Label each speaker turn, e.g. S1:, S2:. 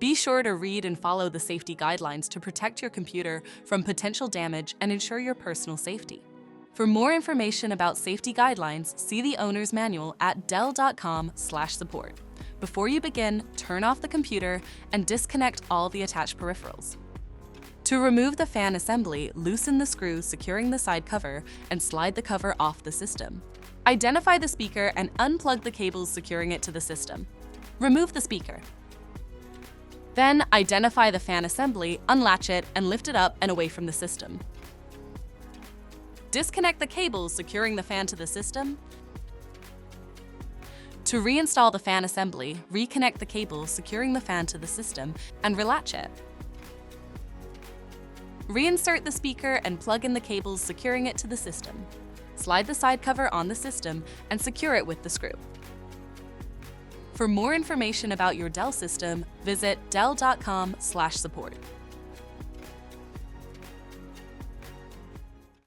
S1: Be sure to read and follow the safety guidelines to protect your computer from potential damage and ensure your personal safety. For more information about safety guidelines, see the owner's manual at dell.com/support. Before you begin, turn off the computer and disconnect all the attached peripherals. To remove the fan assembly, loosen the screw securing the side cover and slide the cover off the system. Identify the speaker and unplug the cables securing it to the system. Remove the speaker. Then, identify the fan assembly, unlatch it, and lift it up and away from the system. Disconnect the cables securing the fan to the system. To reinstall the fan assembly, reconnect the cables securing the fan to the system and relatch it. Reinsert the speaker and plug in the cables securing it to the system. Slide the side cover on the system and secure it with the screw. For more information about your Dell system, visit dell.com/support.